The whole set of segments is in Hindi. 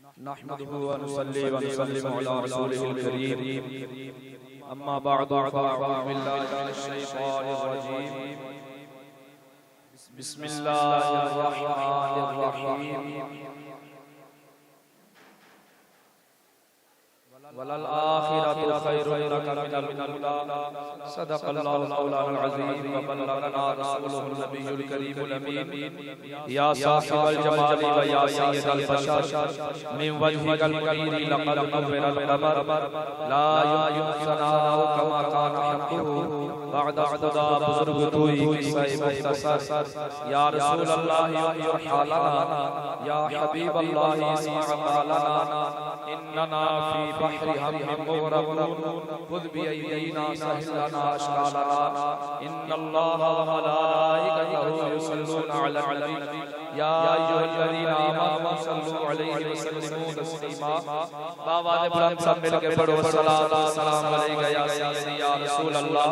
नहमदुहु व नुसल्ली व नुसल्लिमु अला रसूलिहिल करीम अम्मा बअदु फ़अऊज़ु बिल्लाहि मिनश शैतानिर रजीम बिस्मिल्लाहिर रहमानिर रहीम वलल आखिरतु खैरुन लक मिनल ऊला सदक़ल्लाहु मौलाना अज़ीम व बल्लगना रसूलुहुन नबियुल करीमुल अमीन या साहिबल जमाली व या सय्यदल बशर मिन वजहिकल मुनीर लक़द नव्वरल क़मर ला युसनाउ कमा काना हक़्क़ुहु बअद खुदा बुज़ुर्ग तूई किस्सा मुख्तसर या रसूल अल्लाह युरहालना या हबीब अल्लाह इस्मा क़ालना इन्नना फी बहरि हम्मिन मुग़रक़ून खुद बियदीना सहिलना अशकालना इन्नल्लाहा व मलाइकतहु युसल्लूना अलन नबी या अय्युहल्लज़ीना आमनू सल्लू अलैहि व सल्लिमू तस्लीमा। बावाज़ बुलंद सब मिलके पढ़ो सलातो सलाम अलैका या सय्यदी या रसूल अल्लाह।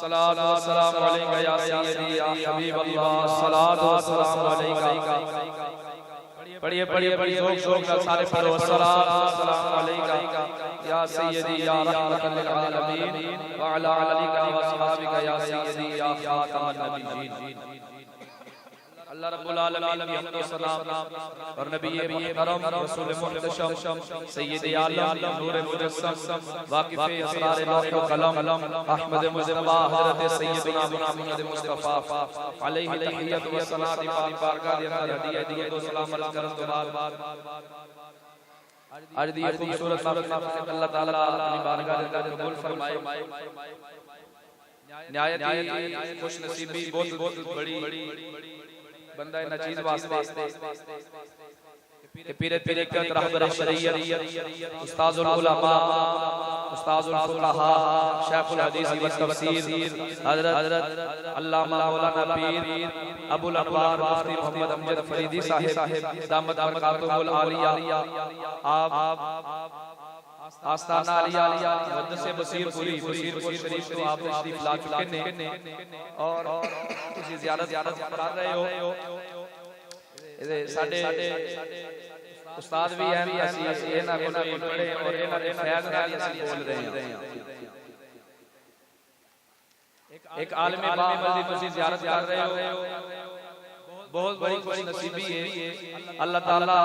सलातो सलाम अलैका या सय्यदी या हबीब अल्लाह। सलातो सलाम अलैका। पढ़िए पढ़िए पढ़िए जोक जोक सारे पढ़ो। सलातो सलाम अलैका या सय्यदी या रहमतल लिल आलमीन व अला आलिका व अस्हाबिका या सय्यदी या खातमन नबिय्यीन। अल्लाह रब्बुल आलमीन की हमद व सलाम और नबी मुहतरम रसूल मुहतशम सय्यद आलम नूर मुजस्सम वाकिफ असरार लौह व कलम अहमद मुजब्बा हजरत सय्यदना मुहम्मद मुस्तफा अलैहि तहियत व सलात पाक बारगाह के अंदर हदिया दो सलाम अर्ज करन के बाद आज दी खूबसूरत मौका अल्लाह ताला अपनी बारगाह के अंदर कबूल फरमाए। न्यायत खुश नसीबी बहुत बड़ी बंदा है नचीज वास्ते पीरे पीरे के रहबर शरीयत उस्ताजुल उलमा उस्ताजुल फुक़हा शेखुल हदीस व तफसीर हजरत अल्लामा मौलाना पीर अबुल अनवार मुफ्ती मोहम्मद अमजद फरीदी साहिब दामत बरकातुहुल आलिया आप आस्ताना आलिया मदरसे बसीरपुर शरीफ को आप तशरीफ ला चुके ने और तुसी ज़ियारत कर रहे हो। साडे उस्ताद भी हैं असी इन्हां कोल पढ़े और इन्हां दे फैज़ नाल असी बोल रहे हैं। एक आलिम बामल दी तुसी ज़ियारत कर रहे हो, बहुत बड़ी खुशनसीबी है। अल्लाह ताला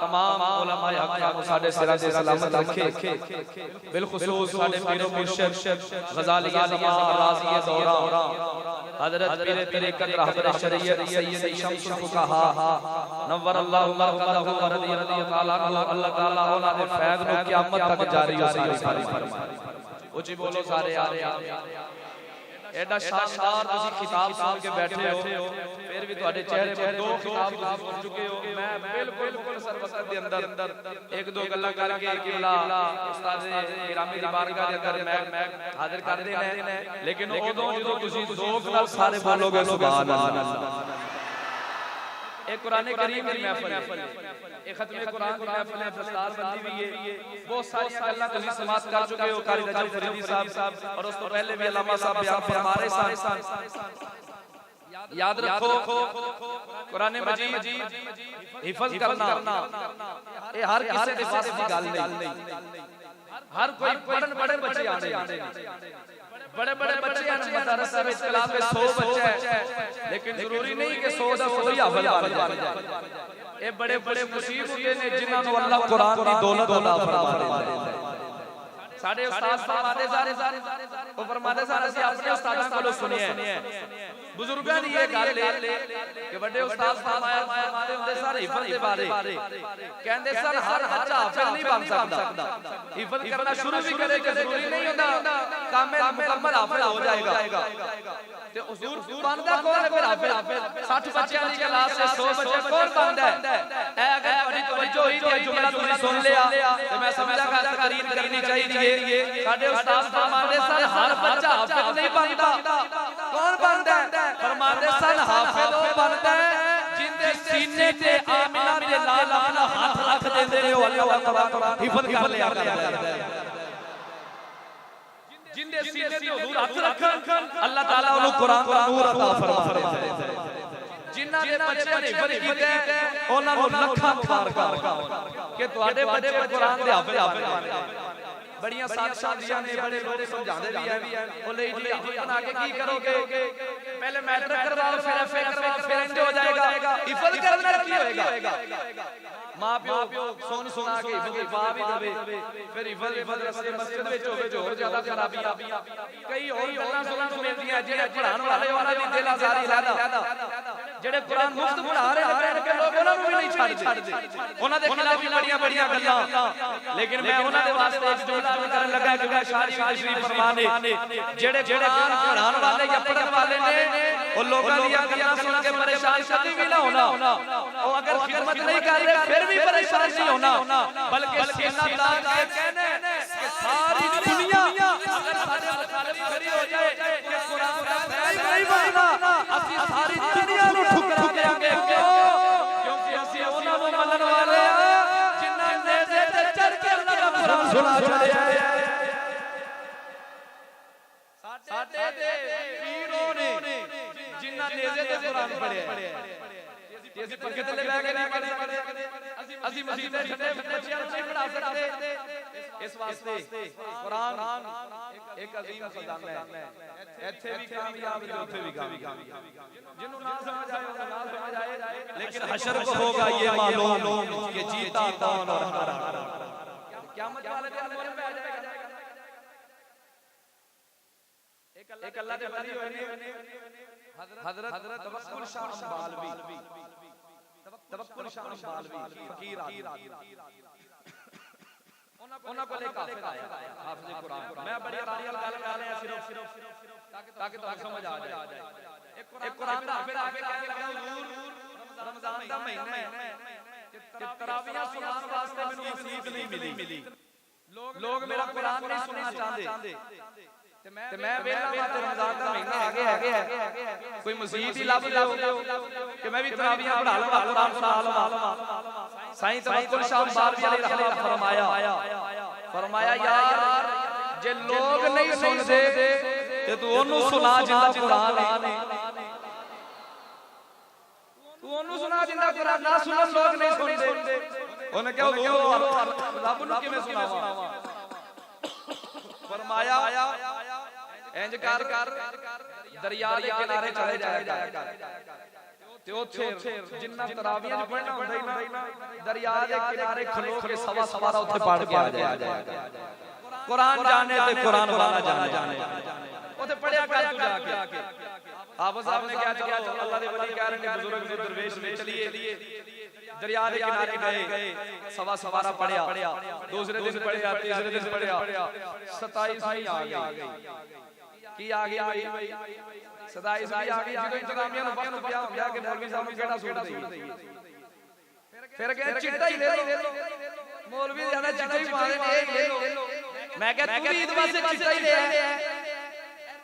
तमाम उलमा हक़ को साडे सिरा ते सलामत रखे। बिलखुसूस साडे पीरो मुर्शिद गज़ाली ज़मा राज़ी दौरा हज़रत पीरे तरीक़त रहबर शरीयत सय्यद शम्सुल फुक़हा नव्वरल्लाहु मरक़दहु व रज़ियल्लाहु ताला अन्हु। अल्लाह ताला उन्हां दे फैज़ नूं क़यामत तक जारी फरमाए। उची बोलो सारे एडा शानदार तुसी खिताब सुन के बैठे हो, फिर भी तुहाडे चेहरे पर दो खिताब तुसी सुन चुके हो। मैं बिल्कुल सर वक्त दे अंदर एक दो गल्लां करके किबला उस्ताद गिरामी दी बारगाह दे अंदर मैं हाजिर कर देना है, लेकिन उदों जो तुसी ज़ौक़ नाल सारे बोलोगे सुभान अल्लाह। एक कुरान करीम की महफिल है, एक खत्म कुरान की महफिल है, दस्तार बंदी हुई है। बहुत सारी गल्लां तुसी समाअत कर चुके हो। कारी रजब फरीदी साहब और उस तो पहले भी अल्लामा साहब बयान फरमा रहे सन। याद रखो कुरान मजीद हिफज करना ये हर किसी के पास की गल नहीं। हर कोई पढ़न बड़े बच्चे आने बड़े बच्चे मदरसे में क्लास में 100 बच्चे हैं, लेकिन जरूरी नहीं कि 100 दा 100 ही हाफिज बन जाए। ये बड़े नसीब होंगे ने जिन्हां नूं अल्लाह कुरान दी दौलत अता फरमा देंदा है। साडे उस्ताद फरमाते सारे वो फरमाते सारे असि अपने उस्तादां कोलों सुने हैं। बुजुर्गां दी ये गल है कि बड़े उस्ताद फरमाते हुंदे सर हिफज दे बारे कहंदे सर हर बच्चा हाफिज नहीं बन सकदा। हिफज करना शुरू भी करे कि जरूरी नहीं होंदा कामिल मुकम्मल हाफिज हो जाएगा। ते हुजूर बनदा कौन है फिर हाफिज? 60 बच्चों की क्लास से 100 बच्चे कौन बनदा है? ए अगर बड़ी तवज्जो ही ते जुमला तुसीं सुन लिया ते मैं समझा कि तकरीर करनी चाहिए। साडे उस्ताद फरमाते सर हर बच्चा हाफिज नहीं बनदा। कौन बनदा है? फरमाते सर हाफिज वो बनदा है जिंदे सीने ते आमिना दे नाल अपना हाथ रख देंदे ने, अल्लाह ताला हिफज कर लिया करदा है। जिंदे सीने ते हुजूर हाथ रखन अल्लाह ताला उन्हें कुरान का नूर अता फरमा देता है। जिन्हां दे बच्चे ने हिफज कीते उन्हां नूं लखां मुबारकां कि तुहाडे बच्चे कुरान दे हाफिज बन गए। बड़ियां साजिशां दियां ने, बड़े लोग समझाते भी हैं बोले जी बना के की करोगे, पहले मैट्रिक करवाओ फिर एफए करवाओ फिर इंज हो जाएगा, हिफज करना की होएगा। मां प्यो सुन सुना के हिफज पा भी देवे फिर हिफज रस्ते मस्जिद विच होवे जो होर ज्यादा खराबियां कई और गल्लां सुनन नूं मिलदियां। जेड़े पढ़ाण वाले उन्हां दी दिल आजारी लैदा, जेड़े कुरान मुफ्त पढ़ा रहे बैठ के लोग उन्हां नूं भी नहीं छड्डदे, उन्हां दे खिलाफ भी बड़ियां गल्लां। लेकिन मैं उन्हां दे वास्ते एक जुमला करन लगा कि शारी शरीफ फरमाने जेड़े कुरान पढ़ाण वाले या पढ़न वाले ने ओ लोगां दी गल्लां सुन के परेशान कभी भी ना होना। ओ अगर खिदमत नहीं कर रहे फिर भी परेशान नहीं होना, बल्कि सीना तान के कहने कि सारी दुनिया अगर साडे मुखालिफ खड़ी हो जाए कि कुरान दा नहीं बनना, असि सारी दुनिया नूं ठुकरा देंगे, क्योंकि असि उन्हां नूं मनण वाले आ जिन्हां ने ते चढ़ के अल्लाह दा कुरान सुना छड़िया है। साडे दे पीरों ने जिन्हां नेज़े ते कुरान पढ़िया है, ਅਸੀਂ ਪੱਕੇ ਥੱਲੇ ਬਹਿ ਕੇ ਨਹੀਂ ਪੜ੍ਹਦੇ, ਅਸੀਂ ਮਸਜਿਦ ਦੇ ਠੰਡੇ ਬੱਚਿਆਂ ਨੂੰ ਨਹੀਂ ਪੜ੍ਹਾ ਸਕਦੇ। ਇਸ ਵਾਸਤੇ ਕੁਰਾਨ ਇੱਕ ਅਜ਼ੀਮ ਖਜ਼ਾਨਾ ਹੈ, ਇੱਥੇ ਵੀ ਕਾਮਯਾਬ ਤੇ ਉੱਥੇ ਵੀ ਕਾਮਯਾਬ। ਜਿਹਨੂੰ ਨਾ ਸਮਝ ਆਏ ਉਹ ਨਾ ਸਮਝ ਆਏ, लेकिन हशर को होगा ये मालूम कि जीता कौन और हारा। क़यामत वाले दिन मोल पे आ जाएगा। एक अल्लाह दे वली होए ने हजरत तवक्कुल शाह बालवी, तवक्कुल शाह बालवी फकीर आदमी, उन्हां कोल एक हाफिज आया, हाफिज कुरान। मैं बड़ी आराम नाल गल कर रहा सिर्फ ताकि तुहानू समझ आ जाए। एक कुरान दा हाफिज आके कहने लगा हुजूर रमजान दा महीना है कि तरावियां सुनान वास्ते मैनूं नसीब नहीं मिली, लोग मेरा कुरान नहीं सुनना चाहते ते मैं वेला वा ते रमजान दा महीना आ गया है, कोई मस्जिद ही लब दो कि मैं भी तरावियां पढ़ा लवां, कुरान सुना लवां। साईं तवक्कुल शाह बालवी अलैहि रहमत फरमाया यार जे लोग नहीं सुनदे ते तू ओनू सुना जिंदा कुरान है, तू ओनू सुना जिंदा कुरान ना सुनन लोग नहीं सुनदे। ओने क्या रब नू किवें सुनावां? फरमाया इंज कर दरिया दे किनारे चले जाया कर ते ओथे जिन्ना तरावियां पढ़ना हुंदा ही ना दरिया दे किनारे खलो के सवा सवारा ओथे पढ़ के आ जाया। कुरान जाने ते कुरान वाला जाने ओथे पढ़या कर तू जाके। हाफिज साहब ने क्या चलो अल्लाह दे वली कह रहे हैं बुजुर्ग जो दरवेश में चलिए दरिया के किनारे गए, सवा सवारा पढ़या, दूसरे दिन पढ़या, तीसरे दिन पढ़या, 27वीं आ गई। की आ गया भाई 27वीं आ गई। जो इंतजामिया नु वक्त पिया होया कि मौलवी साहब नु केड़ा सूट देईए, फिर कहे चिट्टा ही ले लो, मौलवी ज्यादा चिट्टे ही मारे ने ले लो। मैं कह तू ईद वास्ते चिट्टा ही ले आ,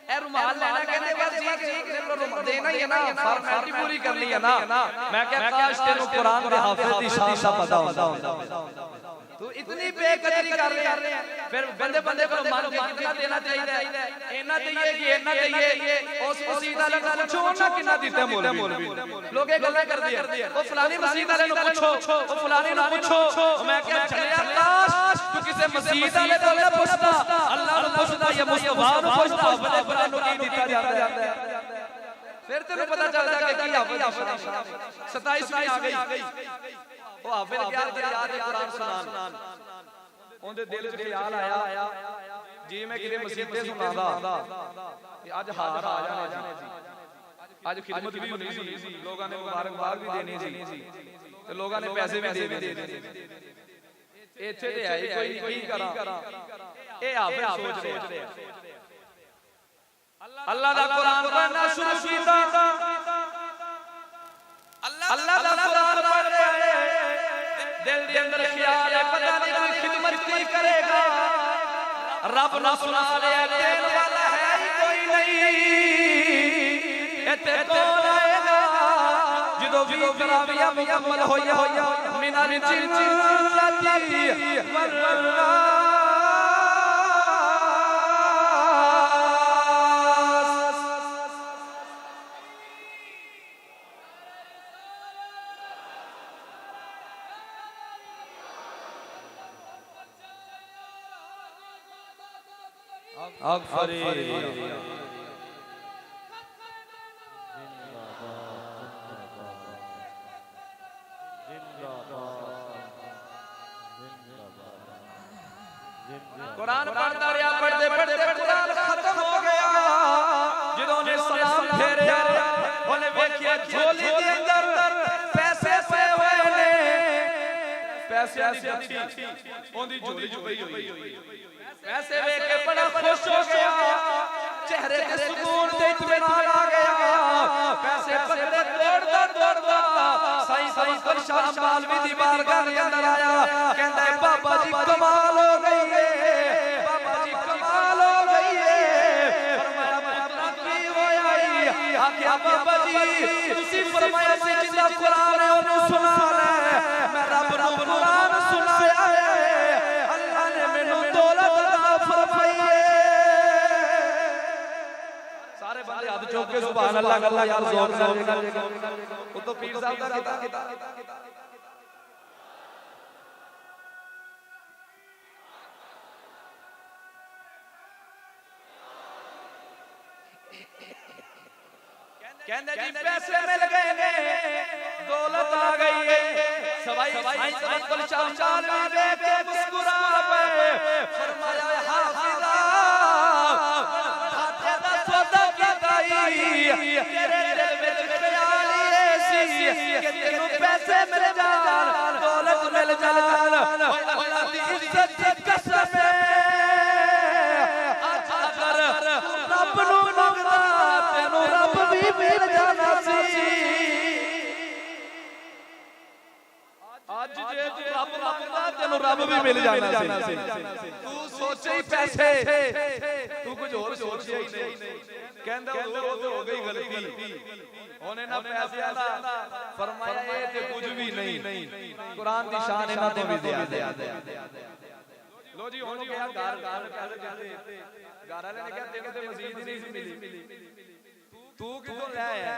ए रुमाल लेना कहते बस ठीक देना ही है ना, फॉर्मेलिटी पूरी करनी है ना। मैं कह काश तेनू कुरान दे हाफिज दी शान दा पता होंदा, तू इतनी बेकदरी कर रहे हैं। फिर बंदे को मान के कितना देना चाहिए, इतना चाहिए कि इतना चाहिए, उस मस्जिद वाले को पूछो ना कितना देते मौलवी। लोग ये गल्लां कर दिए ओ फलानी मस्जिद वाले नु पूछो, ओ फलानी नु पूछो। मैं कह चले अल्लाह तू किसे मस्जिद वाले को ना पूछता, अल्लाह नु पूछदा या मुस्तफा नु पूछदा, बड़े बड़ा नु की दिता जाता है। फिर तेरे पता चलदा कि की हाफिज 27वीं आ गई। ओ हाफिज क्या दरिया दे कुरान सुनान ओंदे दिल च ख्याल आया जी मैं किते मस्जिद ते सुनांदा कि आज हार आ जाने जी, आज खिदमत भी होनी सी, लोगां ने मुबारकबाद भी देनी सी ते लोगां ने पैसे भी दे देने। इत्थे ते है कोई नहीं, की करा ए हाफिज सोच रहे अल्लाह दा कुरान पढ़ना शुरू कीता, अल्लाह दा कुरान पढ़ रहे दिल दे अंदर ख्याल है पता नहीं कोई खिदमत की करेगा, रब ना सुना ले देने वाला है ही कोई नहीं। इत्ते कौन आएगा जदों भी तरावियां मुकम्मल होया मिनल जिन्नती वल कुरान पढ़ता रहा, पढ़ते पढ़ते कुरान खत्म हो गया। जिन्होंने सलाम फेरिया उन्हें देखिया झोली के अंदर पैसे पे हुए ने, पैसे दी जत्ती ओंदी झोली च पई हुई। पैसे देख के बड़ा खुश हो गया, चेहरे पे सुकून ते इत्मीनान आ गया। पैसे पकड़े दौड़दा दौड़दा साईं सवंतर शाह मालवी दी बारगाह के अंदर आया। कहंदा है बाबा जी कमाल हो गई है, बाबा जी कमाल हो गई है। फरमाया पुत्रा की होया ही? आख्या बाबा जी तुसी फरमाया सी जिंदा कुरान है ओनू सुना ले। मैं रब नू कुरान सुनाया है, अल्लाह ने मैनू दौलत अता फरमाई है। सारे बंदे हाथ चौक के सुभान अल्लाह अल्लाह यार जोर से वो तो पीर साहब दा किताब। कहंदे जी पैसे मिल गए ने, दौलत आ गई है। सवाई साईं सवंतर शाह मालवी देख के मुस्कुरा पे फरमाया हाफिजा हाथे दा सौदा कीता ही, तेरे दिल विच ख्याल ही सी कि तेनू पैसे मिल जाण, दौलत मिल जाण। अल्लाह दी इज्जत दी कसम है अगर रब नू मंगदा तेनू रब भी मिल जाना सी। आज जे तू रब मंगदा तेनू रब भी मिल जाना सी। तू सोचे ही पैसे, तू कुछ और सोचिया ही नहीं। कहंदा हुजूर ओ हो गई गलती, ओने ना पैसे दा फरमाया ए ते कुछ भी नहीं, कुरान दी शान इना तो भी ज्यादा। लो जी हुन गया घर घर कहते घर वाले ने कहा तेरे ते मस्जिद नहीं सी मिली, तू किथों ले आया?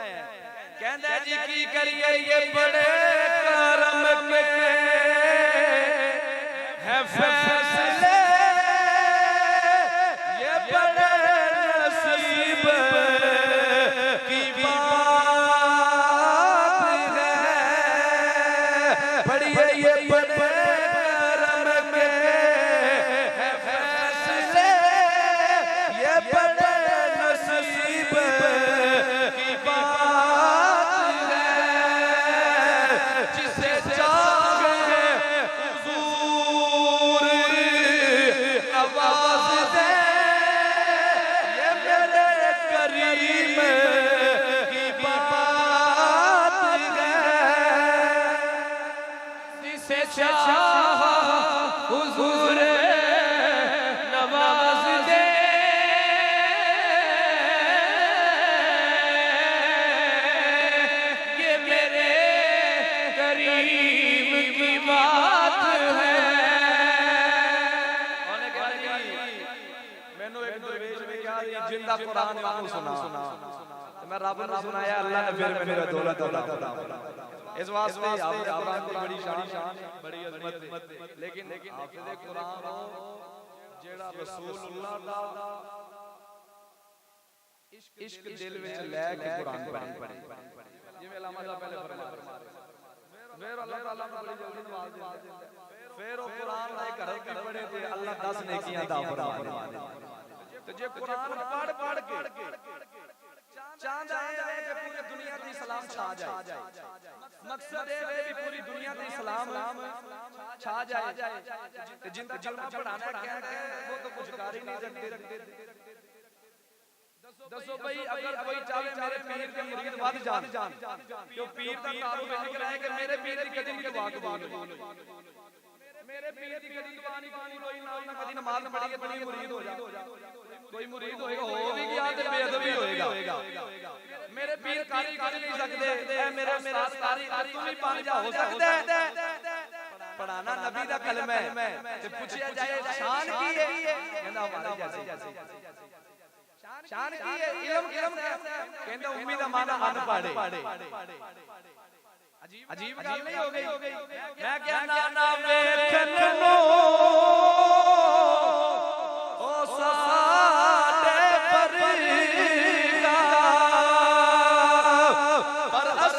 कहंदा जी की करिए ये बड़े करम के है फैसले, ये बड़े नसीब की बात है। पढ़िए ये बड़े करम के है फैसले, ये बड़े नसीब की बात है। जिसे चाहे हुजूर नवाज दे, ये मेरे करीम की बात है। जिसे चाहे हुजूर नवाज दे, ये मेरे करीम की बात है। मैनू एक दरवेश ने कहा जिंदा कुरान वांगू सुना, मैं रब ने सुनाया, अल्लाह ने फिर मेरे दौलत अता फरमाई। इस वास्ते हाफिज़ कुरान की बड़ी शान बड़ी अज़मत है। लेकिन हाफिज़ कुरान जेड़ा रसूलुल्लाह दा इश्क दिल विच लै के कुरान पढ़े, जिवें अल्लाह ताला पहले फरमाया। फिर अल्लाह ताला ने बड़ी जल्दी नवाज दिंदा है। फिर वो कुरान दा एक हरफ भी पढ़े ते अल्लाह 10 नेकियां अता फरमा दे। तो जे कुरान पढ़ पढ़ के चांद आए कि पूरी दुनिया दी सलाम छा जाए, मकसद है कि पूरी दुनिया दी सलाम छा जाए। जिनका कलमा पढ़ाना क्या है वो तो कुछ कर ही नहीं सकते। दसो भाई अगर कोई चाहे मेरे पीर के मुरीद वध जान, क्यों पीर दा तारुफ निकल है कि मेरे पीर दी कदी नहीं दुआ कबूल होई, मेरे पीर दी कदी दुआ नहीं कबूल होई, ना कदी नमाज पढ़ी है बड़ी मुरीद हो जा। कोई मुरीद होएगा हो भी गया ते बेअदबी होएगा। मेरे पीर कारी कर नहीं सकते, ए मेरे उस्ताद कारी तू भी बन जा, हो सकदा है। पढ़ाना नबी दा कलमा है ते पूछया जाए शान की है, कहंदा हमारी जैसे शान की है। इल्म कहंदा उम्मी दा माना अनपढ़। अजीब गल नहीं हो गई। मैं कहना ना वेखन नो ओ सा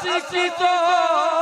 अस्सी की तो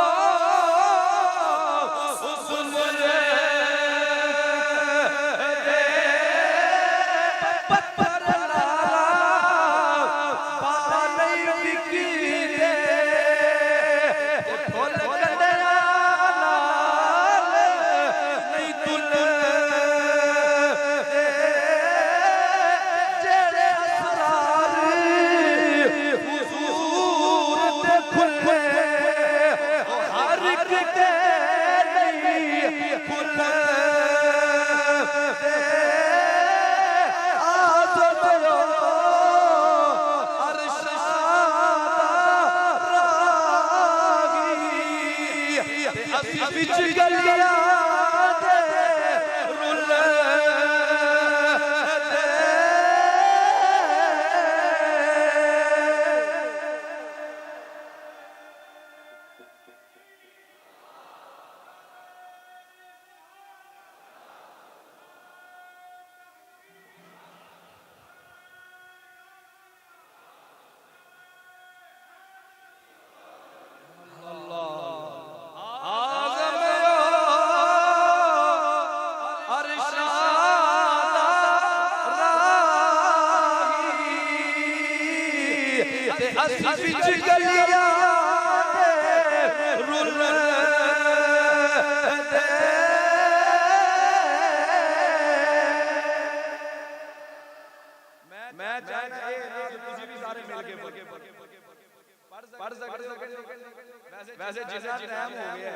वैसे जितना टाइम हो गया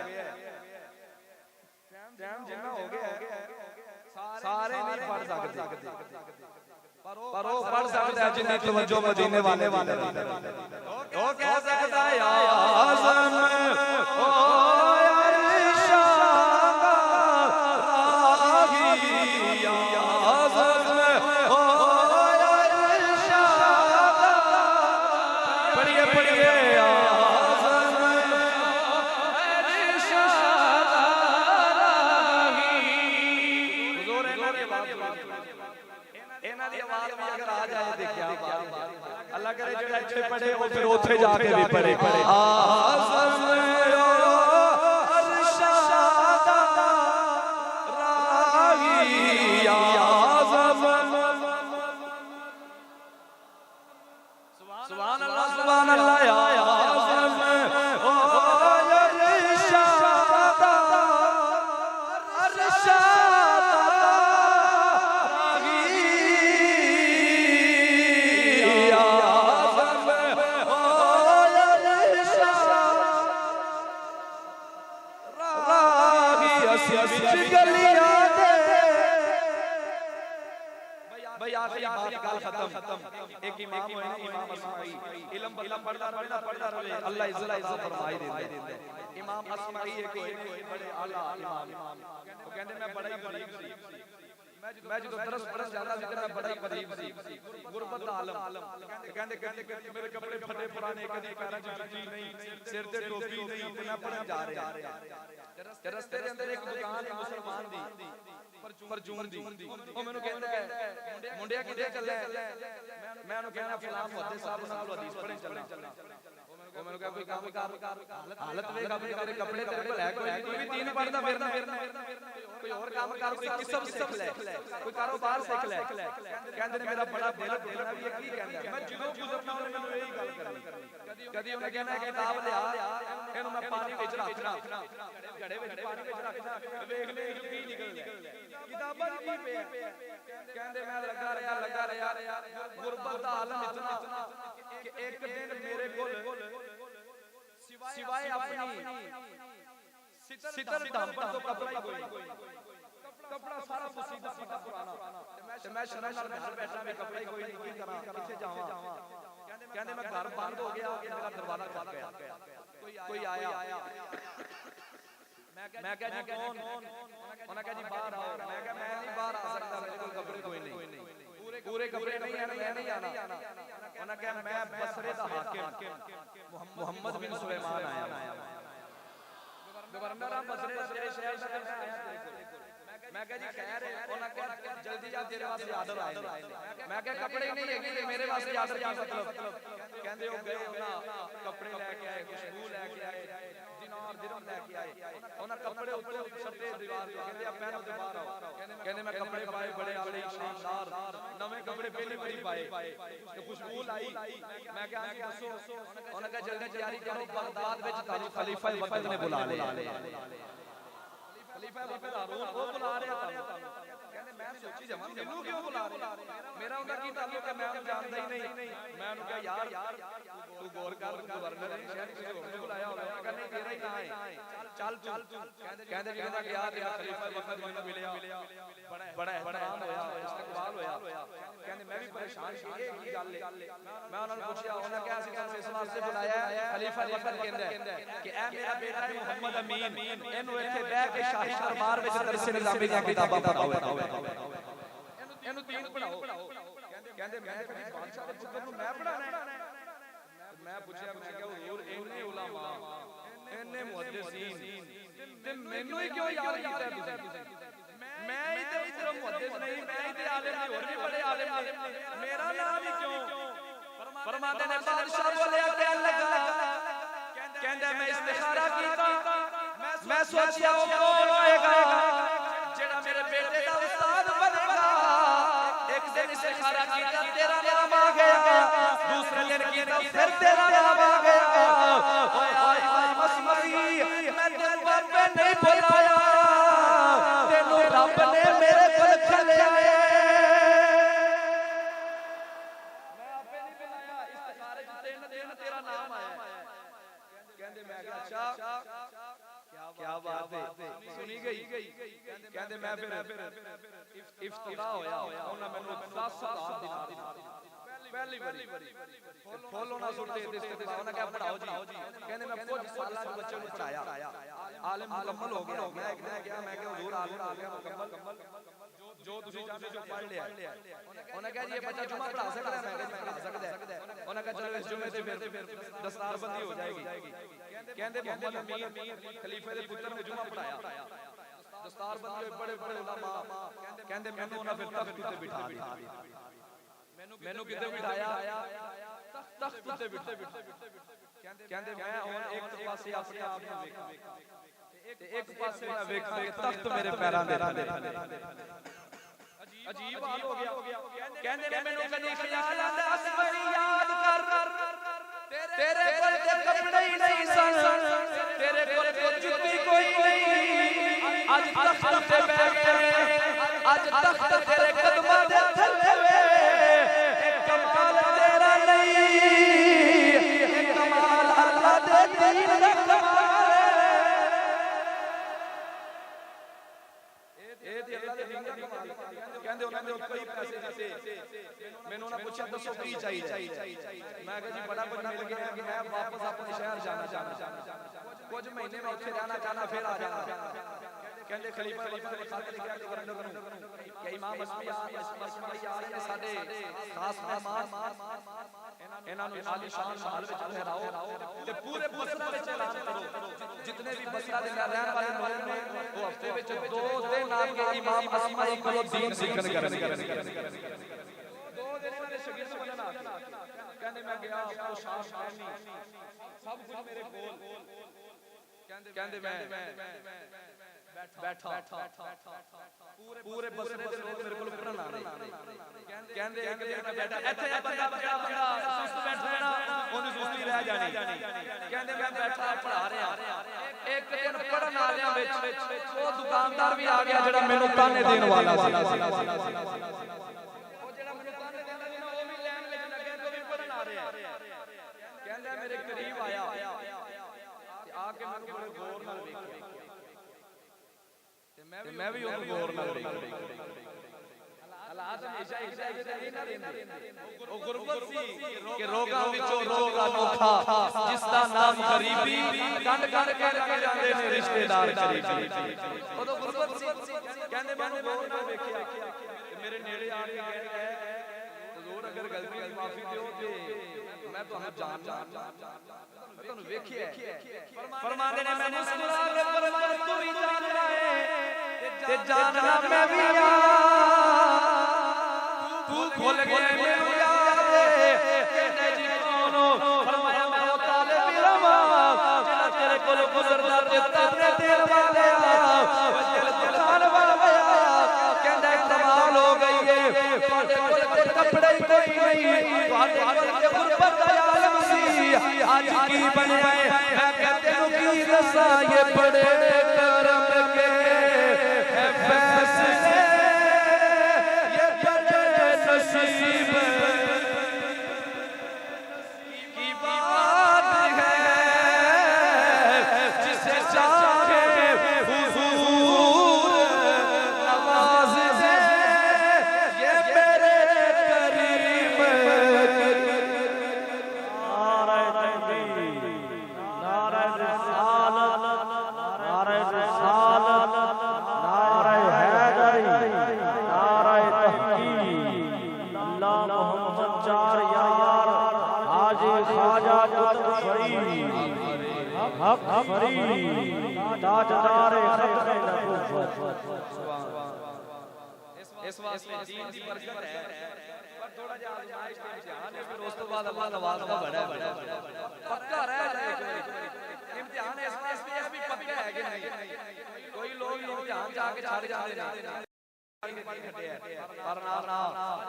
टाइम जितना हो गया सारे नहीं पढ़ सकते पर वो पढ़ सकता है जितनी तवज्जो मदीने वाले तो कह सकता है या आज़म ओ अल्लाह करे जो अच्छे पढ़े वो फिर उठे जाके भी पढ़े आज़म अरशाद राही या आज़म सुभान अल्लाह या आज़म ओ अरशाद एक इमाम है इमाम अस्माई इल्म पढ़ता रहे अल्लाह इज्जत फरमाई देंदे इमाम अस्माई एक बड़े आला इमाम वो कहंदे मैं बड़ा ही गरीब सी मैं जो दरस जाना सी मैं बड़ा ही गरीब सी गुरबत आलम कहंदे मेरे कपड़े फटे पुराने कदी पैरां च जूती नहीं सिर ते टोपी नहीं ते मैं पढ़न जा रहा रस्ते दे अंदर एक दुकान है मुसलमान दी परचून दी ਉਹ ਮੈਨੂੰ ਕਹਿੰਦਾ ਮੁੰਡਿਆ ਕਿੱਥੇ ਚੱਲੇ ਮੈਂ ਉਹਨੂੰ ਕਹਿੰਦਾ ਫਲਾਣ ਮੁਹੱਦਿਸ ਸਾਹਿਬ ਨਾਲ ਹਦੀਸ ਪੜ੍ਹਨ ਚੱਲਣਾ ਉਹ ਮੈਨੂੰ ਕਹਿੰਦਾ ਕੋਈ ਕੰਮ ਕਰ ਹਾਲਤ ਵੇਖ ਆਪਣੇ ਤੇਰੇ ਕੱਪੜੇ ਤੇਰੇ ਕੋਲ ਹੈ ਕੋਈ ਤੂੰ ਵੀ ਦੀਨ ਪੜ੍ਹਦਾ ਫਿਰਦਾ ਕੋਈ ਹੋਰ ਕੰਮ ਕਰ ਕੋਈ ਕਿਸਮ ਸਿੱਖ ਲੈ ਕੋਈ ਕਾਰੋਬਾਰ ਸਿੱਖ ਲੈ ਕਹਿੰਦੇ ਨੇ ਮੇਰਾ ਬੜਾ ਦਿਲ ਟੁੱਟਣਾ ਵੀ ਇਹ ਕੀ ਕਹਿੰਦਾ ਮੈਂ ਜਦੋਂ ਗੁਜ਼ਰਨਾ ਉਹਨੇ ਮੈਨੂੰ ਇਹੀ ਗੱਲ ਕਰਨੀ ਕਦੀ ਉਹਨੇ ਕਹਿਣਾ ਕਿਤਾਬ ਲਿਆ ਇਹਨੂੰ ਮੈਂ ਪਾਣੀ ਵਿੱਚ ਰੱਖਣਾ ਘੜੇ ਵਿੱਚ ਪਾਣੀ ਵਿੱਚ ਰੱਖਣਾ ਵੇਖ ਲੈ ਕੀ ਨਿਕਲਦਾ किताबां की पे कहंदे मैं लगा रहा गुरबत दा आलम इतना कि एक दिन मेरे कोल सिवाय अपनी सितर धापड़ तो कपड़ा ही कोई कपड़ा सारा मुसीबत सा पुराना ते मैं शर्म नाल घर बैठा मैं कपड़ा ही कोई नहीं की करा किथे जावां कहंदे मैं घर बंद हो गया मेरा दरवाजा खट गया कोई आया मैं कहा जी कौन उन्होंने कहा जी बाहर आओ मैं कहा मैं नहीं बाहर आ सकता मेरे को कपड़े कोई नहीं पूरे कपड़े नहीं है मैं नहीं आना उन्होंने कहा मैं बसरे दा हाकिम मोहम्मद बिन सुलेमान आया गवर्नर हम बसरे तेरे शहर से मैं आया मैं कहा जी खैर है उन्होंने कहा जल्दी जा तेरे वास्ते आर्डर आए मैं कहा कपड़े नहीं है मेरे वास्ते आर्डर क्या मतलब कहंदे हो गए ना कपड़े लेके आए खुशबू लेके दिरहम लेके आए उन्हां कपड़े उत्ते सट्टे दीवार ते कहंदे आ पहनो ते बाहर आओ कहंदे मैं कपड़े पाए बड़े आले शानदार नवे कपड़े पहली बारी पाए ते खुशबू लाई मैं कहा कि दसो उन्हां कहा जल्दी तैयारी करो बगदाद विच तालु खलीफा वक्त ने बुला लिया खलीफा वक्त हारून वो बुला रहा था कहंदे मैं सोची जावां मैनू क्यों बुला रहे मेरा उनका की ताल्लुक है मैं उन्हें जानदा ही नहीं मैं उन्हें कहा यार तू गौर कर गवर्नर है शायद किसी होर ने बुलाया होगा कहंदे नहीं तेरा ही ना है चल कहंदे ਜਦੋਂ मैं गया ते खलीफा वक्त मैनू मिलिया बड़ा एहतराम होया इस्तकबाल होया कहंदे मैं भी परेशान सी ये की गल है मैं उन्हां ਨੂੰ ਪੁੱਛਿਆ ਉਹਨਾਂ ਕਿਹਾ ਸੀ ਤੁਹਾਨੂੰ ਇਸ ਵਾਸਤੇ ਬੁਲਾਇਆ ਖਲੀਫਾ ਵਕਤ ਕਹਿੰਦਾ ਕਿ ਇਹ ਮੇਰਾ ਬੇਟਾ ਹੈ ਮੁਹੰਮਦ ਅਮੀਨ ਇਹਨੂੰ ਇੱਥੇ ਬਹਿ ਕੇ ਸ਼ਾਹੀ ਦਰਬਾਰ ਵਿੱਚ ਦਰਸੇ ਨਿਜ਼ਾਮੀ ਦੀਆਂ ਕਿਤਾਬਾਂ ਪੜਾਓ ਇਹਨੂੰ ਦੀਨ ਪੜਾਓ ਕਹਿੰਦੇ ਮੈਂ ਕਦੀ ਬਾਦਸ਼ਾਹ ਦੇ ਪੁੱਤਰ ਨੂੰ ਮੈਂ ਪੜਾਣਾ ਮੈਂ ਪੁੱਛਿਆ ਮੈਂ ਕਿਹਾ ਹਜ਼ੂਰ ਇੰਨੇ ਉਲਮਾ ਇੰਨੇ ਮੁਹੱਦਿਸੀਨ ਤੇ ਮੈਨੂੰ ਹੀ ਕਿਉਂ ਯਾਦ ਕੀਤਾ ਤੁਸੀਂ मैं ही तो सिर्फ मुहद्दिस नहीं मैं ही तो आलिम नहीं और भी बड़े आलिम ने मेरा नाम ही क्यों फरमाते ने बादशाह बोले कहने लगा कहंदा मैं इस्तिखारा कीता मैं सोचिया वो कौन होएगा जेड़ा मेरे बेटे दा उस्ताद बनेगा एक दिन इस्तिखारा कीता तेरा नाम आ गया दूसरे दिन कीता फिर तेरा नाम आ गया ओए ओए मसमरी मैं तेरे बाप पे नहीं बुलाया रब ने मेरे कोल खलिया मैं आपे नहीं बुलाया इस्तिखारे च तीन दिन तेरा नाम आया कहंदे मैं कहा अच्छा क्या बात है सुनी गई कहंदे मैं फिर इफ्तिताह होया उन्होंने मैनू 10,000 दिनार पहली बारी फुल होना सुनते इस्तिगफार उन्होंने कहा पढ़ाओ जी कहंदे मैं कुछ सालां दे बच्चे नूं पढ़ाया आलिम मुकम्मल हो गया मैं गया मैं कि हुजूर आलिम हो गया मुकम्मल जो तुसी चाहते हो पढ़ लिया उन्होंने कहा ये बच्चा जुमा पढ़ा सकता है मैं पढ़ा सकता है उन्होंने कहा चलो इस जुमे से फिर दस्तारबंदी हो जाएगी कहंदे मोहम्मद अमीन खलीफे दे पुत्र ने जुमा पढ़ाया दस्तारबंदी होई बड़े बड़े उलमा कहंदे मैनू उन्हां फिर तख्त ते बिठा दिया मैनू किते बिठाया तख्त ते बिठा कहंदे मैं हुण एक पासे अपने आप नूं वेखां ते एक पासे मैं वेखां कि तख्त मेरे पैरां दे थल्ले अजीब हाल हो गया कहंदे ने मैनू कदी ख्याल आंदा असमरी याद कर तेरे कोल ते कपड़े ही नहीं सन तेरे कोल ते जुत्ती कोई नहीं अज तख्त ते बैठ के अज तख्त तेरे कदमां दे थल्ले वे कमाल तेरा नहीं कमाल अल्लाह दे दीन दा कमाल ए ते अल्लाह दे दीन दा कमाल कहंदे उन्हां ने कई पैसे दिते मैनू उन्हां पुछया दसो की चाहिए मैं कहा जी बड़ा कुछ मिल गया कि मैं वापस अपने शहर जाना कुछ महीने में उत्थे रहना चाहना फिर आ जाना कहंदे खलीफा ने खत लिखा गवर्नर नूं कि इमाम मसमी आ रहे ने साडे खास मेहमान इन्हां नूं आलीशान महल विच ठहराओ ते पूरे बसरा विच ऐलान करो जितने भी बसरा दे रहने वाले लोग ने वो हफ्ते विच 2 दिन आके इमाम असमाई कोलों दीन सीखन करनगे 2 दिन इन्हां दे शगीर्द बनन आके कहंदे मैं गया आपको शाम पहनी सब कुछ मेरे कोल कहंदे मैं बैठा पूरे बसरे दे लोग मेरे कोल पढ़न आ रहे कहंदे एक दिन मैं बैठा ਇੱਥੇ ਆ ਬੰਦਾ ਸੁਸਤ ਬੈਠਾ ਨਾ ਉਹਦੀ ਸੁਸਤੀ ਰਹਿ ਜਾਣੀ ਕਹਿੰਦੇ ਮੈਂ ਬੈਠਾ ਪੜ੍ਹਾ ਰਿਹਾ ਇੱਕ ਦਿਨ ਪੜਨ ਵਾਲਿਆਂ ਵਿੱਚ ਉਹ ਦੁਕਾਨਦਾਰ ਵੀ ਆ ਗਿਆ ਜਿਹੜਾ ਮੈਨੂੰ ਤਾਨੇ ਦੇਣ ਵਾਲਾ ਸੀ ਉਹ ਜਿਹੜਾ ਮੈਨੂੰ ਤਾਨੇ ਦਿੰਦਾ ਸੀ ਨਾ ਉਹ ਵੀ ਲਾਈਨ ਵਿੱਚ ਲੱਗਿਆ ਤੇ ਉਹ ਵੀ ਪੜਨ ਆ ਰਿਹਾ ਕਹਿੰਦਾ ਮੇਰੇ ਕਰੀਬ ਆਇਆ ਤੇ ਆ ਕੇ ਮੈਨੂੰ ਬੜੇ ਗੌਰ ਨਾਲ ਵੇਖਿਆ मैं भी उन्हें गौर ना करी हालात हमेशा एक जैसे नहीं ना रहंदे ओ गुरबत सी कि रोगां विचों रोग अनोखा जिस दा नाम गरीबी कंड कंड के लग जांदे ने रिश्तेदार करीबी ओदों गुरबत सी कहंदे मैनूं गौर ना वेखिया ते मेरे नेड़े आ के कह हुजूर अगर गलती दी माफी दियो ते मैं तुहानूं जान तुहानूं वेखिया फरमांदे ने मैं मुस्कुरा के फरमाया तू ही जानना है ते जानना मैं भी तू भूल गया मेनू याद कहंदे जी कौन फरमाया मैं ओ तालिब रवा जेड़ा तेरे कोल गुजरदा ते कपड़े कोई नहीं ਤੁਹਾਡੇ ਕੋਲ ਤੇ ਗੁਰਬਤ ਦਾ ਆਲਮ ਸੀ ਅੱਜ ਕੀ ਬਣਿਆ ਮੈਂ ਕਹਿੰਦੇ ਨੂੰ ਕੀ ਦੱਸਾਂ ਇਹ ਬੜੇ ਕਰਮ ਕੇ फैसले ये बड़े नसीब की बात है जिसे चाहे हुजूर नवाज दे ये मेरे करीम नारे तकबीर नारे रिसालत नारे रिसालत हक फरीद ताजदार खत्म नबूवत इस वास्ते दीन दी बरकत है पर थोड़ा जा आजमाइश ते इम्तिहान है फिर उस तो बाद अल्लाह नवाज दा बड़ा पक्का रह जाए इम्तिहान इस वास्ते भी पक्का है कि नहीं कोई लोग इम्तिहान जाके छड़ जाते हैं पर ना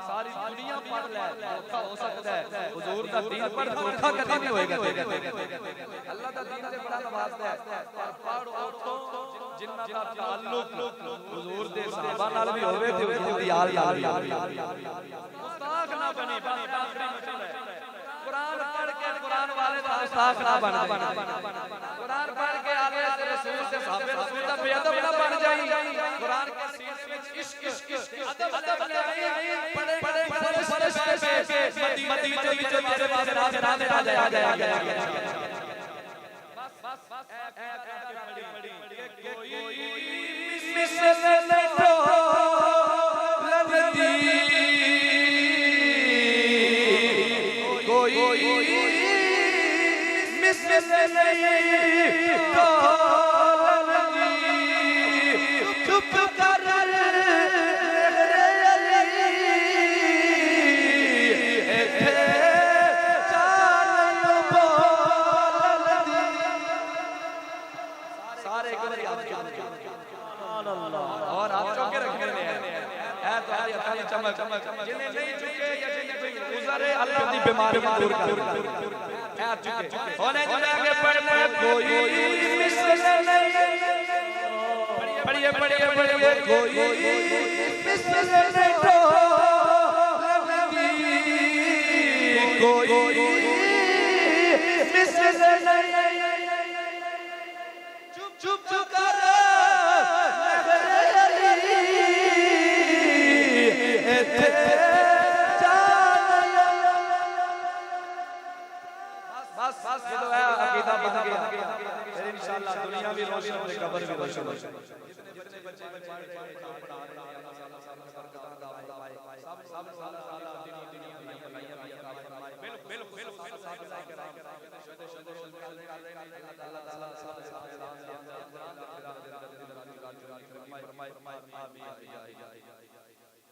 सारी दुनिया पढ़ ले धोखा हो सकता है हुजूर दा दीन पर धोखा कभी नहीं होएगा अल्लाह दा दीन से बड़ा नवाजदा है पर पढ़ उठो जिन्ना दा ताल्लुक हुजूर दे सहाबा नाल भी होवे ते हुजूर दी याद नाल भी मुस्ताक ना बनी आखिरी मसला है कुरान पढ़ के कुरान वाले दा मुस्ताक ना बन कुरान पढ़ के आले रसूल से सहाबे रसूल दा बेअदब ना बन जाई कुरान के सीने में इश्क अदब ले आई पढ़े फरिश्ते पे मदीने में तेरे पास राज आ जाएगा बस कोई मिसल न तो लगती कोई मिसल नहीं तो लगती चुप कर और आप चौके रखने है तो आज अकाली चमक जिन्हें नहीं चुके या जिन्हें गुजरे अल्लाह दी बीमारी दूर कर है चुके होने जो आगे पढ़ना कोई मिसल नहीं पढ़िए कोई मिसल नहीं तो कोई मिसल नहीं चुप कर बस ये तो है अकीदा बन गया फिर इंशाअल्लाह दुनिया भी रोशन होगी कब्र भी रोशन होगी जितने बच्चे पढ़ पढ़ा रहे हैं अल्लाह ताला सब